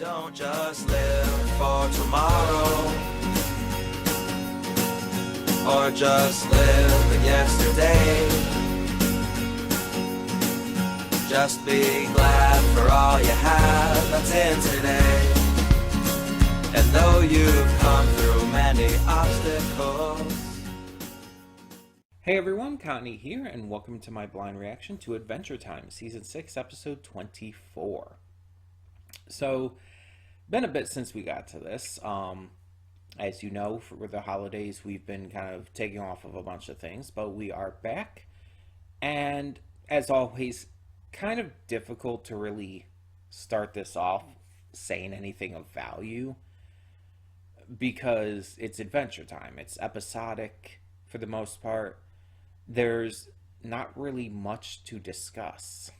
Don't just live for tomorrow, or just live in yesterday. Just be glad for all you have that's in today. And though you've come through many obstacles. Hey everyone, Connie here, and welcome to my blind reaction to Adventure Time, Season 6, Episode 24. So, been a bit since we got to this. As you know, for the holidays, we've been kind of taking off of a bunch of things, but we are back. And, as always, kind of difficult to really start this off saying anything of value, because it's Adventure Time. It's episodic for the most part. There's not really much to discuss.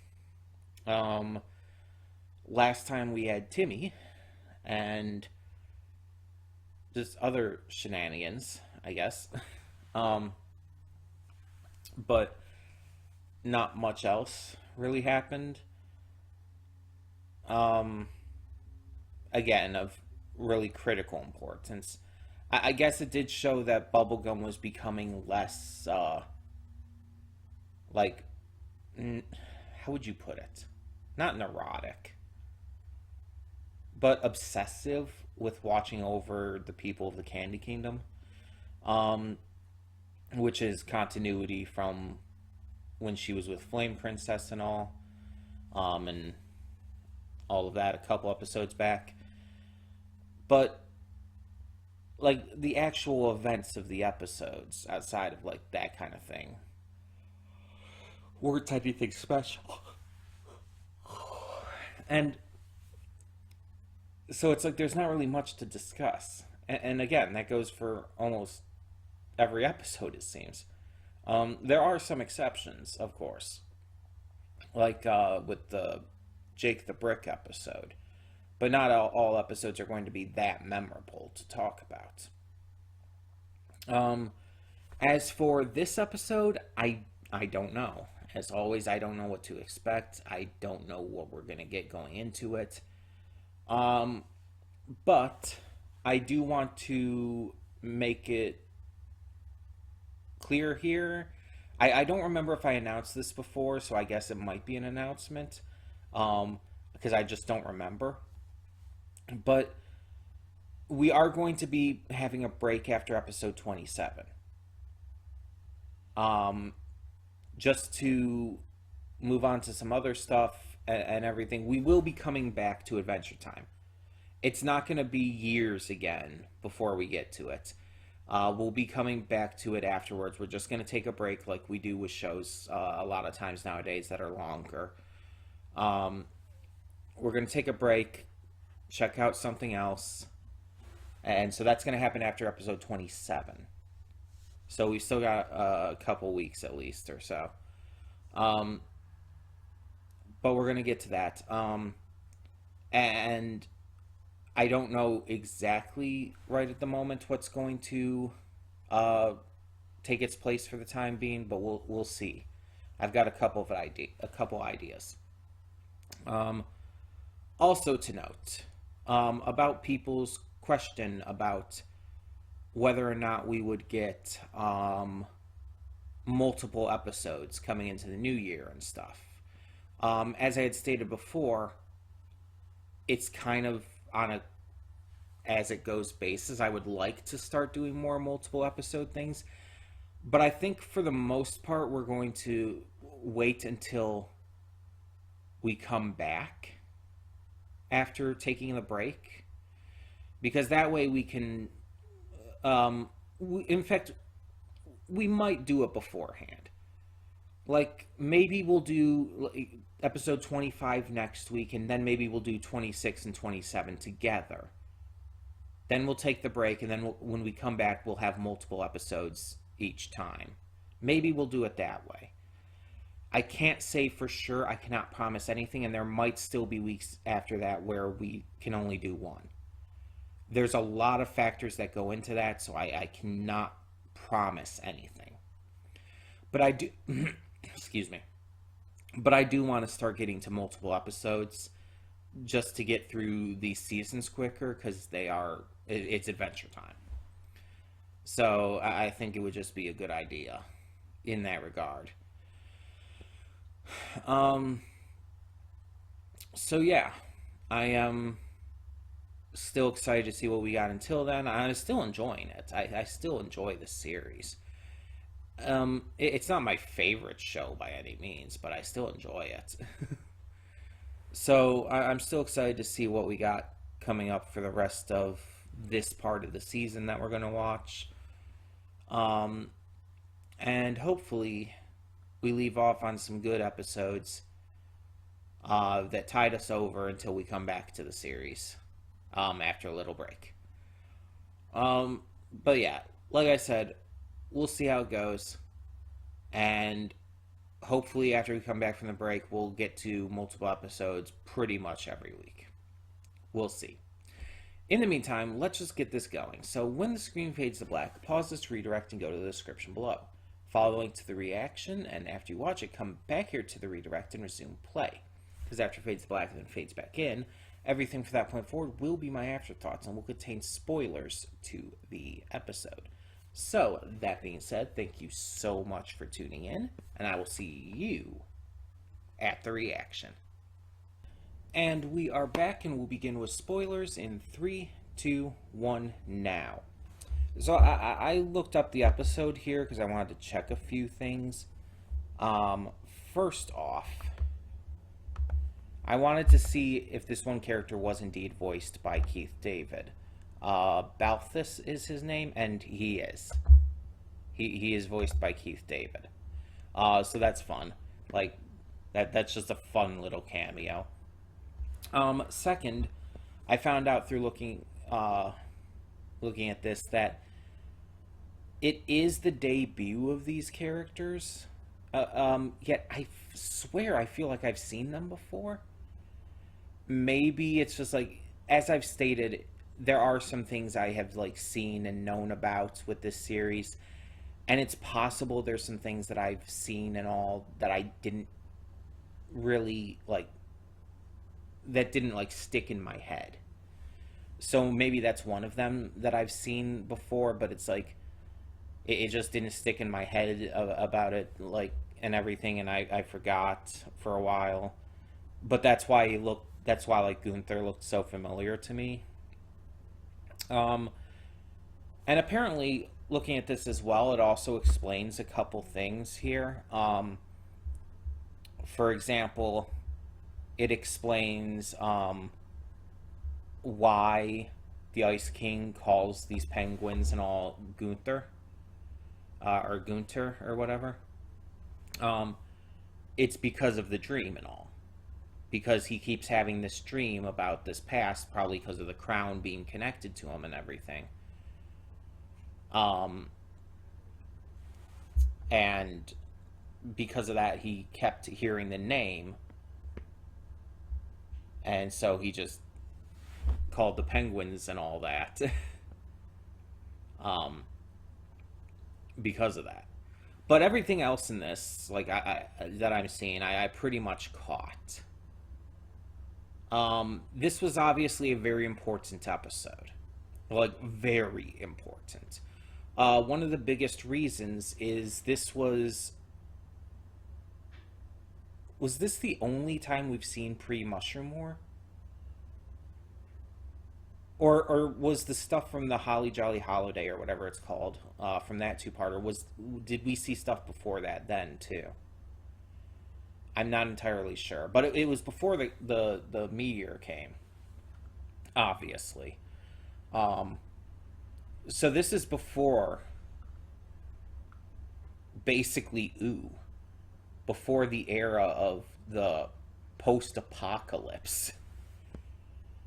Last time we had Timmy and just other shenanigans, I guess. But not much else really happened. Again, of really critical importance. I guess it did show that Bubblegum was becoming less, how would you put it? Not neurotic, but obsessive with watching over the people of the Candy Kingdom, which is continuity from when she was with Flame Princess and all, and all of that a couple episodes back. But like the actual events of the episodes, outside of like that kind of thing, weren't anything special. And so it's like there's not really much to discuss. And again, that goes for almost every episode, it seems. There are some exceptions, of course. Like with the Jake the Brick episode. But not all episodes are going to be that memorable to talk about. As for this episode, I don't know. As always, I don't know what to expect. I don't know what we're going to get going into it. But I do want to make it clear here. I don't remember if I announced this before, so I guess it might be an announcement. Because I just don't remember. But we are going to be having a break after episode 27. Just to move on to some other stuff and everything. We will be coming back to Adventure Time. It's not going to be years again before we get to it. We'll be coming back to it afterwards. We're just going to take a break like we do with shows a lot of times nowadays that are longer. We're going to take a break, check out something else, and so that's going to happen after episode 27. So we've still got a couple weeks at least or so. But we're going to get to that. And I don't know exactly right at the moment what's going to take its place for the time being, but we'll see. I've got a couple ideas. Also to note, about people's question about whether or not we would get multiple episodes coming into the new year and stuff. As I had stated before, it's kind of on a as it goes basis. I would like to start doing more multiple episode things, but I think for the most part we're going to wait until we come back after taking the break, because that way we can in fact, we might do it beforehand. Like, maybe we'll do episode 25 next week, and then maybe we'll do 26 and 27 together. Then we'll take the break, and then when we come back, we'll have multiple episodes each time. Maybe we'll do it that way. I can't say for sure. I cannot promise anything, and there might still be weeks after that where we can only do one. There's a lot of factors that go into that, so I cannot promise anything. But I do, excuse me, but I do want to start getting to multiple episodes just to get through these seasons quicker, because it's Adventure Time. So I think it would just be a good idea in that regard. So yeah, I am still excited to see what we got until then. I'm still enjoying it. I still enjoy the series. It's not my favorite show by any means, but I still enjoy it. So I'm still excited to see what we got coming up for the rest of this part of the season that we're going to watch. And hopefully we leave off on some good episodes that tide us over until we come back to the series after a little break. But yeah, like I said, we'll see how it goes. And hopefully after we come back from the break, we'll get to multiple episodes pretty much every week. We'll see. In the meantime, let's just get this going. So when the screen fades to black, pause this redirect and go to the description below. Follow the link to the reaction, and after you watch it, come back here to the redirect and resume play. Because after it fades to black and then fades back in, everything from that point forward will be my afterthoughts and will contain spoilers to the episode. So, that being said, thank you so much for tuning in, and I will see you at the reaction. And we are back, and we'll begin with spoilers in 3, 2, 1, now. So I looked up the episode here because I wanted to check a few things. First off, I wanted to see if this one character was indeed voiced by Keith David. Balthus is his name, and he is. He is voiced by Keith David. So that's fun. Like, that's just a fun little cameo. Second, I found out through looking at this that it is the debut of these characters. Yet I swear I feel like I've seen them before. Maybe it's just like, as I've stated, there are some things I have like seen and known about with this series, and it's possible there's some things that I've seen and all that I didn't really like, that didn't like stick in my head. So maybe that's one of them that I've seen before, but it's like it just didn't stick in my head about it, like, and everything, and I forgot for a while. But that's why like Gunther looked so familiar to me. And apparently, looking at this as well, it also explains a couple things here. For example, it explains why the Ice King calls these penguins and all Gunther, or Gunter, or whatever. It's because of the dream and all. Because he keeps having this dream about this past, probably because of the crown being connected to him and everything. And because of that, he kept hearing the name. And so he just called the penguins and all that. Because of that. But everything else in this, like that I'm seeing, I pretty much caught. This was obviously a very important episode. Like, very important. One of the biggest reasons is this was this the only time we've seen pre-Mushroom War? Or was the stuff from the Holly Jolly Holiday, or whatever it's called, from that two-parter, did we see stuff before that then, too? I'm not entirely sure. But it was before the meteor came, obviously. So this is before, basically, before the era of the post-apocalypse.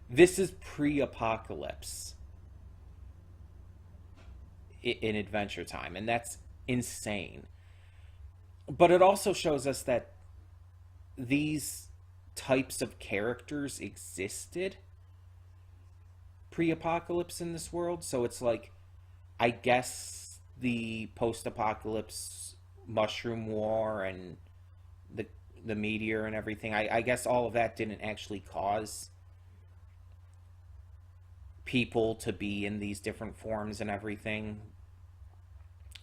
This is pre-apocalypse in Adventure Time, and that's insane. But it also shows us that these types of characters existed pre-apocalypse in this world. So it's like, I guess the post-apocalypse Mushroom War and the meteor and everything, I guess all of that didn't actually cause people to be in these different forms and everything,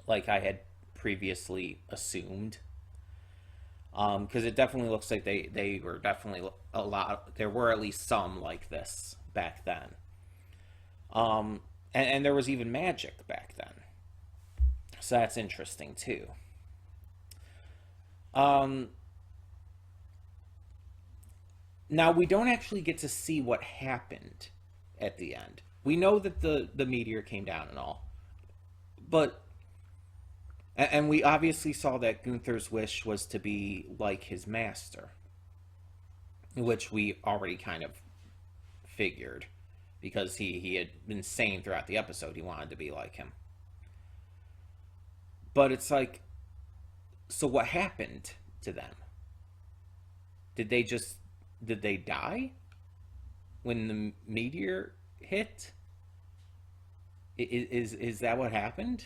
like I had previously assumed. Because it definitely looks like they were definitely a lot. There were at least some like this back then. And there was even magic back then. So that's interesting too. Now we don't actually get to see what happened at the end. We know that the meteor came down and all, but and we obviously saw that Gunther's wish was to be like his master, which we already kind of figured because he had been saying throughout the episode he wanted to be like him. But it's like, so what happened to them? Did they die when the meteor hit? Is that what happened?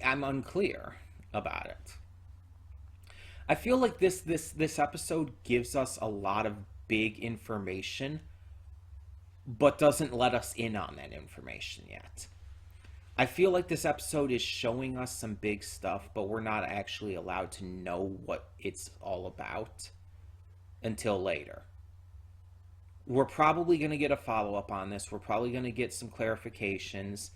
I'm unclear about it. I feel like this episode gives us a lot of big information, but doesn't let us in on that information yet. I feel like this episode is showing us some big stuff, but we're not actually allowed to know what it's all about until later. We're probably going to get a follow-up on this. We're probably going to get some clarifications,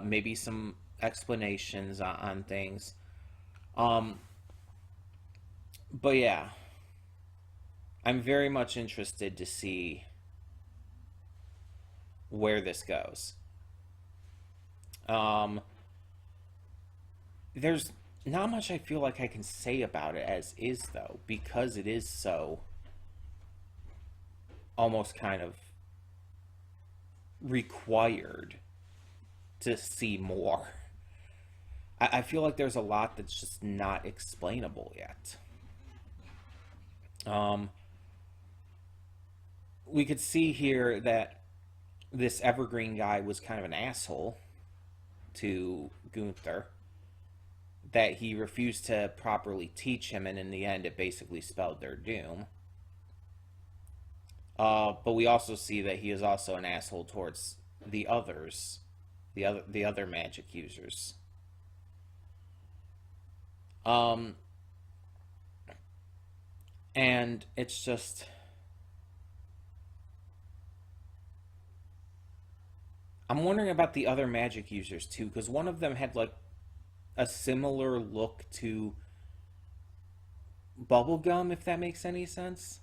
maybe some explanations on things. But yeah, I'm very much interested to see where this goes. There's not much I feel like I can say about it as is, though, because it is so almost kind of required to see more. I feel like there's a lot that's just not explainable yet. We could see here that this Evergreen guy was kind of an asshole to Gunther, that he refused to properly teach him, and in the end it basically spelled their doom. But we also see that he is also an asshole towards the others, the other magic users. And it's just, I'm wondering about the other magic users too, because one of them had like a similar look to Bubblegum, if that makes any sense.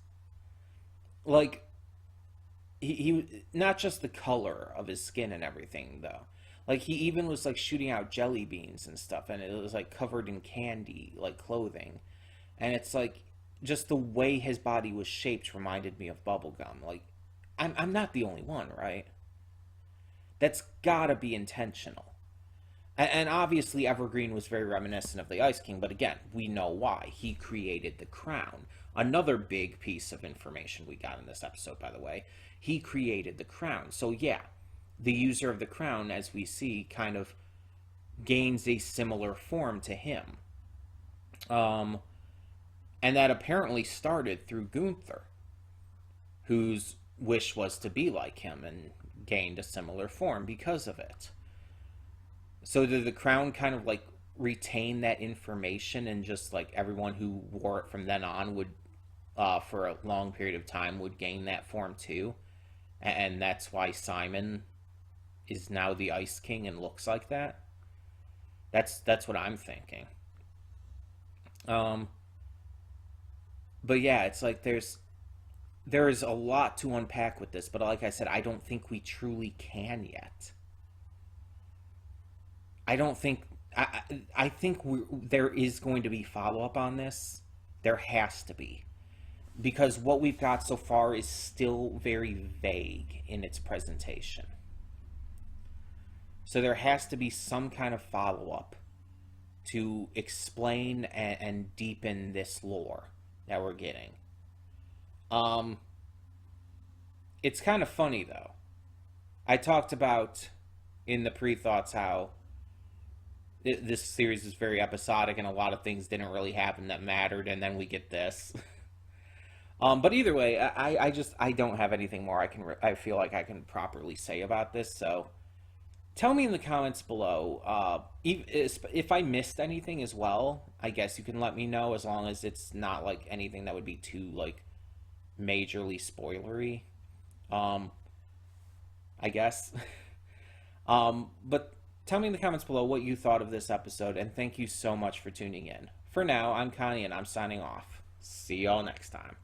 Like, he not just the color of his skin and everything though. Like, he even was like shooting out jelly beans and stuff, and it was like covered in candy, like clothing. And it's like, just the way his body was shaped reminded me of Bubblegum. Like, I'm not the only one, right? That's gotta be intentional. And obviously Evergreen was very reminiscent of the Ice King, but again, we know why. He created the crown. Another big piece of information we got in this episode, by the way. He created the crown. So yeah, the user of the crown, as we see, kind of gains a similar form to him. And that apparently started through Gunther, whose wish was to be like him and gained a similar form because of it. So did the crown kind of like retain that information, and just like everyone who wore it from then on would, for a long period of time, would gain that form too? And that's why Simon is now the Ice King and looks like that? That's what I'm thinking. But yeah, it's like there is a lot to unpack with this, but like I said, I don't think we truly can yet. I don't think... I think there is going to be follow-up on this. There has to be. Because what we've got so far is still very vague in its presentation. So there has to be some kind of follow-up to explain and deepen this lore that we're getting. It's kind of funny, though. I talked about in the pre-thoughts how this series is very episodic and a lot of things didn't really happen that mattered, and then we get this. But either way, I don't have anything more I feel like I can properly say about this. So tell me in the comments below. If I missed anything as well, I guess you can let me know, as long as it's not like anything that would be too like majorly spoilery. Um, I guess. But tell me in the comments below what you thought of this episode, and thank you so much for tuning in. For now, I'm Connie, and I'm signing off. See y'all next time.